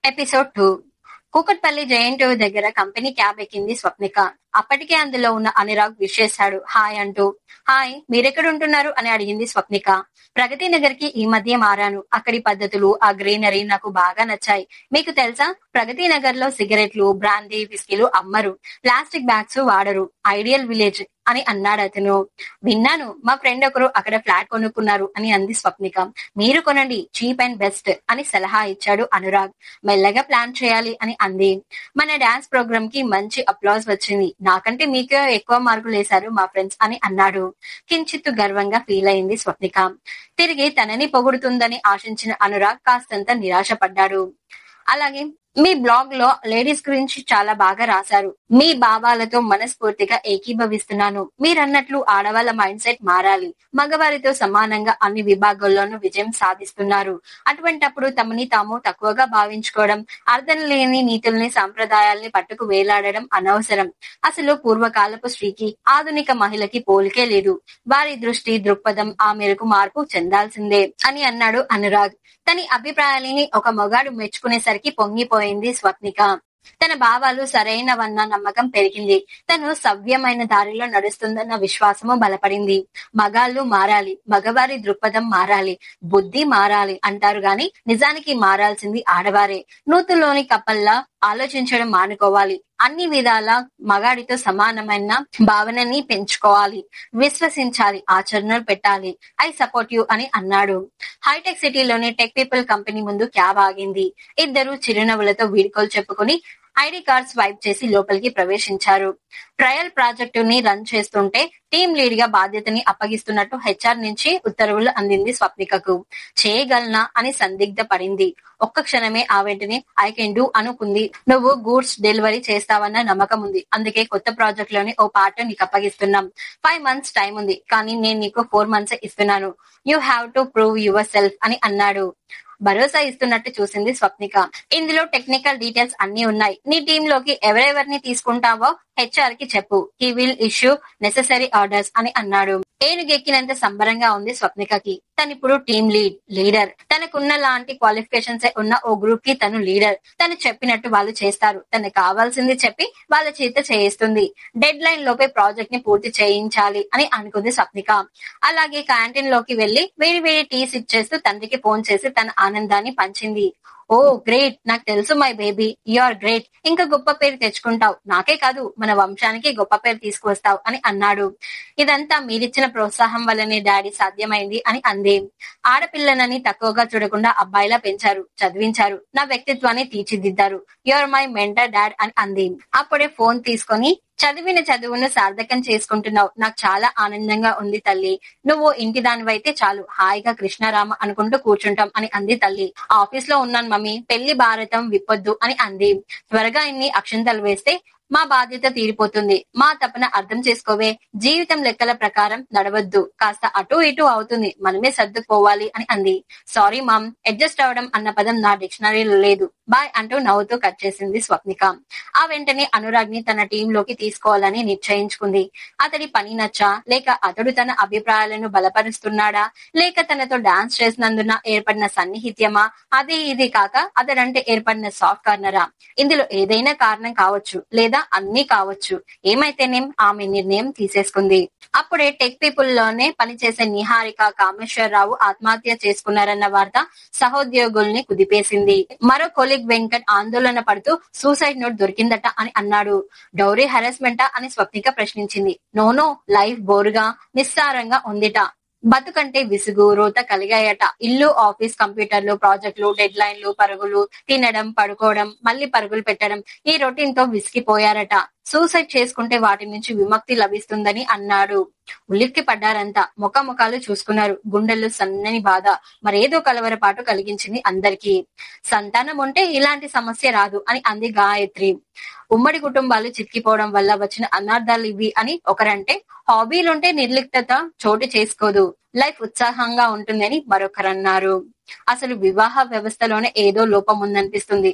Episode 2. Kukatpally JNTU దగ్గర company cab ఎక్కింది స్వప్నిక. అప్పటికే అందులో ఉన్న అనురాగ్ విష్ చేశాడు హాయ్ అంటూ. హాయ్, మీరెక్కడుంటున్నారు అని అడిగింది స్వప్నిక. ప్రగతి నగర్ కి ఈ మధ్య మారాను. అక్కడి పద్ధతులు, ఆ గ్రీనరీ నాకు బాగా నచ్చాయి. మీకు తెలుసా, ప్రగతి నగర్ లో సిగరెట్లు, బ్రాందీ, విస్కీలు అమ్మరు, ప్లాస్టిక్ బ్యాగ్స్ వాడరు. ఐడియల్ విలేజ్ అని అన్నాడు అతను. విన్నాను, మా ఫ్రెండ్ ఒకరు అక్కడ ఫ్లాట్ కొనుక్కున్నారు అని అంది స్వప్నిక. మీరు కొనండి, చీప్ అండ్ బెస్ట్ అని సలహా ఇచ్చాడు అనురాగ్. మెల్లగా ప్లాన్ చేయాలి అని అంది. మన డాన్స్ ప్రోగ్రామ్ కి మంచి అప్లాజ్ వచ్చింది. నాకంటే మీకే ఎక్కువ మార్కులు వేశారు మా ఫ్రెండ్స్ అని అన్నాడు. కించిత్తు గర్వంగా ఫీల్ అయింది స్వప్నిక. తిరిగి తనని పొగుడుతుందని ఆశించిన అనురాగ్ కాస్తంత నిరాశపడ్డాడు. అలాగే మీ బ్లాగ్ లో లేడీస్ గురించి చాలా బాగా రాశారు. మీ భావాలతో మనస్ఫూర్తిగా ఏకీభవిస్తున్నాను. మీరన్నట్లు ఆడవాళ్ళ మైండ్ సెట్ మారాలి. మగవారితో సమానంగా అన్ని విభాగాల్లోనూ విజయం సాధిస్తున్నారు. అటువంటప్పుడు తమని తాము తక్కువగా భావించుకోవడం, అర్థం లేని నీతుల్ని, సాంప్రదాయాల్ని పట్టుకు వేలాడడం అనవసరం. అసలు పూర్వకాలపు స్త్రీకి ఆధునిక మహిళకి పోలికే లేదు. వారి దృష్టి, దృక్పథం ఆ మేరకు మార్పు చెందాల్సిందే అని అన్నాడు అనురాగ్. తన అభిప్రాయాలని ఒక మగాడు మెచ్చుకునేసరికి పొంగిపోయింది స్వప్నిక. తన భావాలు సరైనవన్న నమ్మకం పెరిగింది. తను సవ్యమైన దారిలో నడుస్తుందన్న విశ్వాసము బలపడింది. మగాళ్ళు మారాలి, మగవారి దృక్పథం మారాలి, బుద్ధి మారాలి అంటారు గాని నిజానికి మారాల్సింది ఆడవారే. నూతుల్లోని కప్పల్లా ఆలోచించడం మానుకోవాలి. అన్ని విధాల మగాడితో సమానమైన భావనని పెంచుకోవాలి, విశ్వసించాలి, ఆచరణలు పెట్టాలి. ఐ సపోర్ట్ యూ అని అన్నాడు. హైటెక్ సిటీలోని టెక్ పీపుల్ కంపెనీ ముందు క్యాబ్ ఆగింది. ఇద్దరు చిరునవ్వులతో వీడ్కోలు చెప్పుకుని ఐడి కార్డ్ స్వైప్ చేసి లోపలికి ప్రవేశించారు. ట్రయల్ ప్రాజెక్టుని రన్ చేస్తుంటే టీం లీడ్ గా బాధ్యతని అప్పగిస్తున్నట్టు హెచ్ఆర్ నుంచి ఉత్తర్వులు అందింది స్వప్నికకు. చేయగలనా అని సందిగ్ధ పడింది. ఒక్క క్షణమే ఆ వెంటనే ఐ కెన్ డూ అనుకుంది. నువ్వు గూడ్స్ డెలివరీ చేస్తావన్న నమ్మకం ఉంది. అందుకే కొత్త ప్రాజెక్ట్ లోని ఓ పార్ట్ నీకు అప్పగిస్తున్నాం. 5 months టైం ఉంది, కానీ నేను నీకు 4 months ఇస్తున్నాను. You have to prove your self అని అన్నాడు. భరోసా ఇస్తున్నట్టు చూసింది స్వప్నిక. ఇందులో టెక్నికల్ డీటెయిల్స్ అన్ని ఉన్నాయి. నీ టీమ్ లోకి ఎవరెవరిని తీసుకుంటావో హెచ్ఆర్ కి చెప్పు. He will issue necessary orders అని అన్నాడు. ఏనుగెక్కినంత సంబరంగా ఉంది స్వప్నికకి. తనిప్పుడు టీమ్ లీడర్. తనకున్న లాంటి క్వాలిఫికేషన్స్ ఉన్న ఓ గ్రూప్ కి తను లీడర్. తను చెప్పినట్టు వాళ్ళు చేస్తారు. తనకు కావాల్సింది చెప్పి వాళ్ళ చేత చేయిస్తుంది. డెడ్ లైన్ లోపే ప్రాజెక్ట్ ని పూర్తి చేయించాలి అని అనుకుంది స్వప్నిక. అలాగే క్యాంటీన్ లోకి వెళ్లి వేడి వేడి టీస్ ఇచ్చేస్తూ తండ్రికి ఫోన్ చేసి తన ఆనందాన్ని పంచింది. ఓ గ్రేట్, నాకు తెలుసు my baby, you are great. ఇంకా గొప్ప పేరు తెచ్చుకుంటావు. నాకే కాదు, మన వంశానికి గొప్ప పేరు తీసుకువస్తావు అని అన్నాడు. ఇదంతా మీరిచ్చిన ప్రోత్సాహం వల్లనే డాడీ సాధ్యమైంది అని అంది. ఆడపిల్లనని తక్కువగా చూడకుండా అబ్బాయిలా పెంచారు, చదివించారు, నా వ్యక్తిత్వాన్ని తీర్చిదిద్దారు. You are my mentor dad అని అంది. అప్పుడే ఫోన్ తీసుకొని చదివిన చదువును సార్థకం చేసుకుంటున్నావు. నాకు చాలా ఆనందంగా ఉంది తల్లి. నువ్వు ఇంటి దానివైతే చాలు, హాయిగా కృష్ణారామ అనుకుంటూ కూర్చుంటాం అని అంది తల్లి. ఆఫీస్ లో ఉన్నాను మమ్మీ, పెళ్లి భారతం విప్పొద్దు అని అంది. త్వరగా ఇన్ని అక్షంతలు వేస్తే మా బాధ్యత తీరిపోతుంది. మా తపన అర్థం చేసుకోవే. జీవితం లెక్కల ప్రకారం నడవద్దు, కాస్త అటు ఇటు అవుతుంది, మనమే సర్దుకోవాలి అని అంది. సారీ మామ్, అడ్జస్ట్ అవ్వడం అన్న పదం నా డిక్షనరీలో లేదు. బాయ్ అంటూ నవ్వుతూ కట్ చేసింది స్వప్నిక. ఆ వెంటనే అనురాగ్ ని తన టీంలోకి తీసుకోవాలని నిశ్చయించుకుంది. అతడి పని నచ్చా, లేక అతడు తన అభిప్రాయాలను బలపరుస్తున్నాడా, లేక తనతో డాన్స్ చేసినందున ఏర్పడిన సన్నిహిత్యమా, అది ఇది కాక అతడంటే ఏర్పడిన సాఫ్ట్ కార్నరా? ఇందులో ఏదైనా కారణం కావచ్చు, లేదా అన్ని కావచ్చు. ఏమైతేనేం ఆమె నిర్ణయం తీసేసుకుంది. అప్పుడే టెక్ పీపుల్ లోనే పనిచేసే నిహారిక, కామేశ్వరరావు ఆత్మహత్య చేసుకున్నారన్న వార్త సహోద్యోగుల్ని కుదిపేసింది. మరో కొలీగ్ వెంకట్ ఆందోళన పడుతూ సూసైడ్ నోట్ దొరికిందట అని అన్నాడు. డౌరీ హెరాస్మెంటా అని స్వప్నిక ప్రశ్నించింది. నోనో, లైఫ్ బోరుగా నిస్సారంగా ఉందిట. బతుకంటే విసుగు, రోత కలిగాయట. ఇల్లు, ఆఫీస్, కంప్యూటర్లు, ప్రాజెక్టులు, డెడ్ లైన్లు, పరుగులు, తినడం, పడుకోవడం, మళ్ళీ పరుగులు పెట్టడం, ఈ రొటీన్ తో విసిగిపోయారట. సూసైడ్ చేసుకుంటే వాటి నుంచి విముక్తి లభిస్తుందని అన్నాడు. ఉలిక్కి పడ్డారంతా. ముఖాలు చూసుకున్నారు. గుండెల్లో సన్నని బాధ, మరేదో కలవరపాటు కలిగించింది అందరికీ. సంతానం ఉంటే ఇలాంటి సమస్య రాదు అని అంది గాయత్రి. ఉమ్మడి కుటుంబాలు చిక్కిపోవడం వల్ల వచ్చిన అనార్థాలు ఇవి అని ఒకరంటే, హాబీలుంటే నిర్లిప్తత చోటు చేసుకోదు, లైఫ్ ఉత్సాహంగా ఉంటుందని మరొకరన్నారు. అసలు వివాహ వ్యవస్థలోనే ఏదో లోపం ఉందనిపిస్తుంది.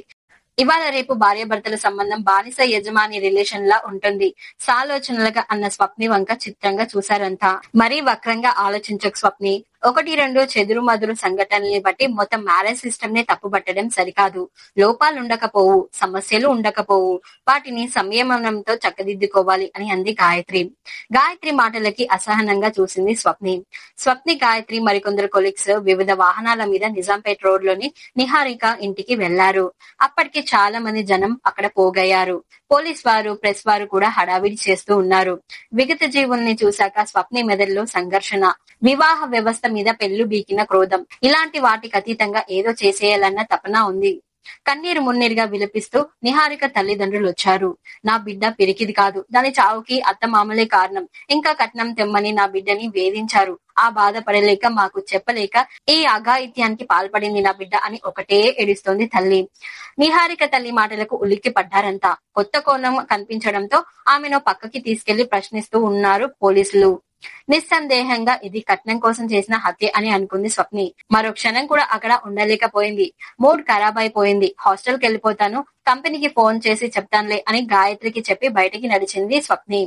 ఇవాళ రేపు భార్యాభర్తల సంబంధం బానిస యజమాని రిలేషన్ లా ఉంటుంది. సాలోచనలుగా అన్న స్వప్ని వంక చిత్రంగా చూశారంతా. మరీ వక్రంగా ఆలోచించకు స్వప్ని. ఒకటి రెండు చెదురు మదురు సంఘటనల్ని బట్టి మొత్తం మ్యారేజ్ సిస్టమ్ నే తప్పుపట్టడం సరికాదు. లోపాలుండకపోవు, సమస్యలు ఉండకపోవు, వాటిని సంయమనంతో చక్కదిద్దుకోవాలి అని అంది గాయత్రి. గాయత్రి మాటలకి అసహనంగా చూసింది స్వప్ని. స్వప్ని, గాయత్రి మరికొందరు కొలీగ్స్ వివిధ వాహనాల మీద నిజాంపేట రోడ్ లోని నిహారిక ఇంటికి వెళ్లారు. అప్పటికి చాలా మంది జనం అక్కడ పోగయ్యారు. పోలీస్ వారు, ప్రెస్ వారు కూడా హడావిడి చేస్తూ ఉన్నారు. విగత జీవుల్ని చూశాక స్వప్ని మెదడులో సంఘర్షణ, వివాహ వ్యవస్థ మీద పెళ్లు బీకిన క్రోధం, ఇలాంటి వాటికి అతీతంగా ఏదో చేసేయాలన్న తపన ఉంది. కన్నీరు మున్నీరుగా విలపిస్తూ నిహారిక తల్లిదండ్రులు వచ్చారు. నా బిడ్డ పిరికిది కాదు, దాని చావుకి అత్తమామలే కారణం. ఇంకా కట్నం తెమ్మని నా బిడ్డని వేధించారు. ఆ బాధపడలేక, మాకు చెప్పలేక ఈ అఘాయిత్యానికి పాల్పడింది నా బిడ్డ అని ఒకటే ఏడుస్తోంది తల్లి. నిహారిక తల్లి మాటలకు ఉలిక్కి పడ్డారంతా. కొత్త కోణం కనిపించడంతో ఆమెను పక్కకి తీసుకెళ్లి ప్రశ్నిస్తూ ఉన్నారు పోలీసులు. నిస్సందేహంగా ఇది కట్నం కోసం చేసిన హత్య అని అనుకుంది స్వప్ని. మరో క్షణం కూడా అక్కడ ఉండలేకపోయింది. మూడ్ ఖరాబ్ అయిపోయింది. హాస్టల్ కి వెళ్ళిపోతాను, కంపెనీకి ఫోన్ చేసి చెప్తానులే అని గాయత్రికి చెప్పి బయటికి నడిచింది స్వప్ని.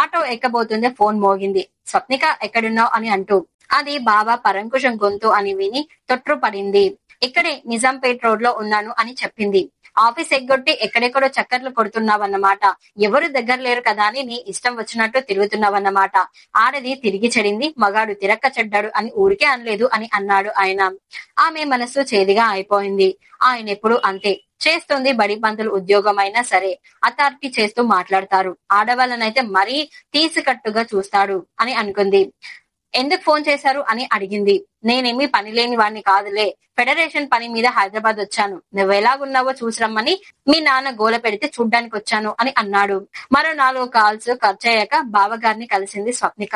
ఆటో ఎక్కబోతుందే ఫోన్ మోగింది. స్వప్నిక ఎక్కడున్నావు అని అంటూ. అది బావ పరంకుశం గొంతు అని విని తొట్రుపడింది. ఇక్కడే నిజాంపేట్ రోడ్ లో ఉన్నాను అని చెప్పింది. ఆఫీస్ ఎగ్గొట్టి ఎక్కడెక్కడో చక్కర్లు కొడుతున్నావన్నమాట. ఎవరు దగ్గర లేరు కదా అని నీ ఇష్టం వచ్చినట్టు తిరుగుతున్నావన్నమాట. ఆడది తిరిగి చెడింది, మగాడు తిరక్క చెడ్డాడు అని ఊరికే అనలేదు అని అన్నాడు ఆయన. ఆమె మనస్సు చేదుగా అయిపోయింది. ఆయన ఎప్పుడు అంతే. చేస్తుంది బడి పంతులు ఉద్యోగం అయినా సరే అథారిటీ చేస్తూ మాట్లాడతారు. ఆడవాళ్ళనైతే మరీ తీసికట్టుగా చూస్తాడు అని అనుకుంది. ఎందుకు ఫోన్ చేశారు అని అడిగింది. నేనేమి పని లేని వాడిని కాదులే, ఫెడరేషన్ పని మీద హైదరాబాద్ వచ్చాను. నువ్వెలాగున్నావో చూసిరమ్మని మీ నాన్న గోల పెడితే చూడ్డానికి వచ్చాను అని అన్నాడు. మరో 4 కాల్స్ ఖర్చయ్యాక బావగారిని కలిసింది స్వప్నిక.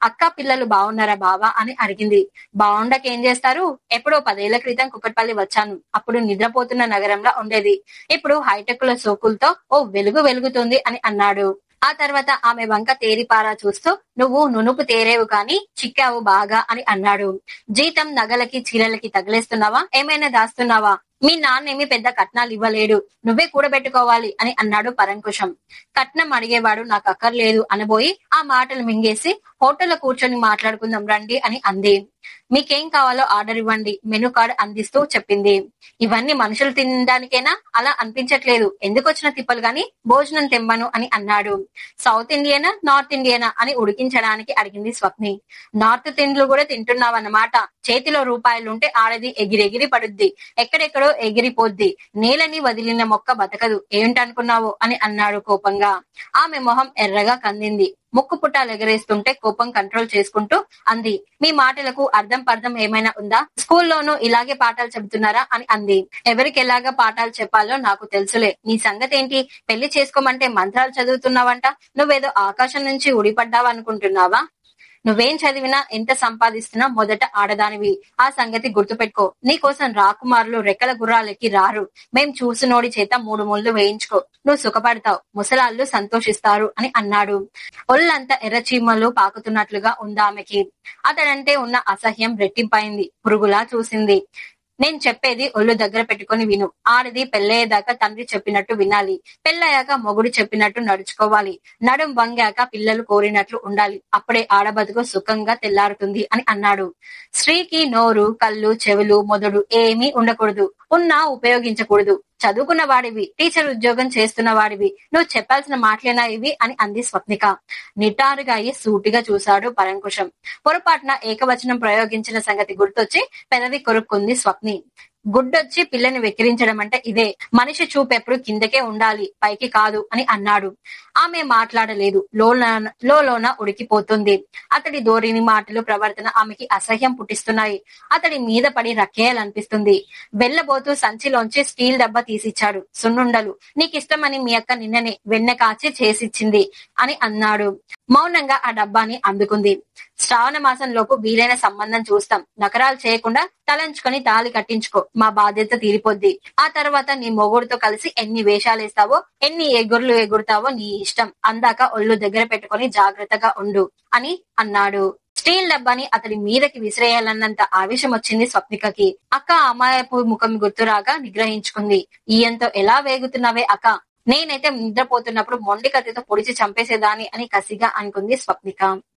అక్క, పిల్లలు బాగున్నారా బావా అని అడిగింది. బాగుండకేం చేస్తారు, ఎప్పుడో 10 ఏళ్ల క్రితం కుకట్పల్లి వచ్చాను. అప్పుడు నిద్రపోతున్న నగరంలో ఉండేది. ఇప్పుడు హైటెక్ ల సోకులతో ఓ వెలుగు వెలుగుతుంది అని అన్నాడు. ఆ తర్వాత ఆమె వంక తేరిపారా చూస్తూ, నువ్వు నునుపు తేరేవు కాని చిక్కావు బాగా అని అన్నాడు. జీతం నగలకి చీరలకి తగిలేస్తున్నావా, ఏమైనా దాస్తున్నావా? మీ నాన్నేమి పెద్ద కట్నాలు ఇవ్వలేడు, నువ్వే కూడబెట్టుకోవాలి అని అన్నాడు పరంకుశం. కట్నం అడిగేవాడు నాకు అక్కర్లేదు అనబోయి ఆ మాటలు మింగేసి హోటల్లో కూర్చొని మాట్లాడుకుందాం రండి అని అంది. మీకేం కావాలో ఆర్డర్ ఇవ్వండి, మెనూ కార్డ్ అందిస్తూ చెప్పింది. ఇవన్నీ మనుషులు తినడానికేనా? అలా అనిపించట్లేదు. ఎందుకు వచ్చిన తిప్పలు గాని భోజనం తెమ్మను అని అన్నాడు. సౌత్ ఇండియనా, నార్త్ ఇండియనా అని ఉడికించడానికి అడిగింది స్వప్ని. నార్త్ తిండ్లు కూడా తింటున్నావన్నమాట. చేతిలో రూపాయలుంటే ఆడది ఎగిరెగిరి పడుద్ది, ఎక్కడెక్కడో ఎగిరిపోద్ది. నేలని వదిలిన మొక్క బతకదు, ఏంటనుకున్నావు అని అన్నాడు కోపంగా. ఆమె మొహం ఎర్రగా కందింది. ముక్కు పుట్టాలు ఎగరేస్తుంటే కోపం కంట్రోల్ చేసుకుంటూ అంది. మీ మాటలకు అర్థం పర్థం ఏమైనా ఉందా? స్కూల్లోనూ ఇలాగే పాఠాలు చెబుతున్నారా అని అంది. ఎవరికి ఎలాగా పాఠాలు చెప్పాలో నాకు తెలుసులే. నీ సంగతి ఏంటి? పెళ్లి చేసుకోమంటే మంత్రాలు చదువుతున్నావంట. నువ్వేదో ఆకాశం నుంచి ఊడిపడ్డావు అనుకుంటున్నావా? నువ్వేం చదివినా, ఎంత సంపాదిస్తున్నా మొదట ఆడదానివి. ఆ సంగతి గుర్తుపెట్టుకో. నీకోసం రాకుమారులు రెక్కల గుర్రాలెక్కి రారు. మేం చూసినోడి చేత 3 ముళ్ళు వేయించుకో, నువ్వు సుఖపడతావు, ముసలాళ్ళు సంతోషిస్తారు అని అన్నాడు. ఒళ్ళంతా ఎర్రచీమలు పాకుతున్నట్లుగా ఉందామెకి. అతడంటే ఉన్న అసహ్యం రెట్టింపైంది. పురుగులా చూసింది. నేను చెప్పేది ఒళ్ళు దగ్గర పెట్టుకుని విను. ఆడది పెళ్ళయ్యేదాకా తండ్రి చెప్పినట్టు వినాలి. పెళ్ళయ్యాక మొగుడు చెప్పినట్టు నడుచుకోవాలి. నడుం వంగాక పిల్లలు కోరినట్లు ఉండాలి. అప్పుడే ఆడబతుకు సుఖంగా తెల్లారుతుంది అని అన్నాడు. స్త్రీకి నోరు, కళ్ళు, చెవులు, మొదడు ఏమీ ఉండకూడదు. ఉన్నా ఉపయోగించకూడదు. చదువుకున్న వాడివి, టీచర్ ఉద్యోగం చేస్తున్న వాడివి, నువ్వు చెప్పాల్సిన మాటలేనా ఇవి అని అంది స్వప్నిక. నిటారుగా అయ్యి సూటిగా చూశాడు పరంకుశం. పొరపాటున ఏకవచనం ప్రయోగించిన సంగతి గుర్తొచ్చి పెదవి కొరుక్కుంది స్వప్ని. గుడ్డొచ్చి పిల్లని వెక్కిరించడం అంటే ఇదే. మనిషి చూపెప్పుడు కిందకే ఉండాలి, పైకి కాదు అని అన్నాడు. ఆమె మాట్లాడలేదు. లోన ఉడికిపోతుంది. అతడి ధోరణి, మాటలు, ప్రవర్తన ఆమెకి అసహ్యం పుట్టిస్తున్నాయి. అతడి మీద పడి రక్కేయాలనిపిస్తుంది. వెళ్ళబోతూ సంచిలోంచి స్టీల్ డబ్బా తీసిచ్చాడు. సున్నుండలు నీకిష్టమని మీ అక్క నిన్ననే వెన్న కాచి చేసిచ్చింది అని అన్నాడు. మౌనంగా ఆ డబ్బాని అందుకుంది. శ్రావణ మాసంలోపు వీలైన సంబంధం చూస్తాం. నకరాలు చేయకుండా తలంచుకొని తాళి కట్టించుకో, మా బాధ్యత తీరిపోద్ది. ఆ తర్వాత నీ మొగుడుతో కలిసి ఎన్ని వేషాలేస్తావో, ఎన్ని ఎగుర్లు ఎగురుతావో నీ ఇష్టం. అందాక ఒళ్ళు దగ్గర పెట్టుకొని జాగ్రత్తగా ఉండు అని అన్నాడు. స్టీల్ డబ్బాని అతడి మీదకి విసిరేయాలన్నంత ఆవేశం వచ్చింది స్వప్నికకి. అక్క అమాయపు ముఖం గుర్తురాగా నిగ్రహించుకుంది. ఈయంతో ఎలా వేగుతున్నావే అక్క, నేనైతే నిద్రపోతున్నప్పుడు మొండి కత్తితో పొడిచి చంపేసేదాన్ని అని కసిగా అనుకుంది స్వప్నిక.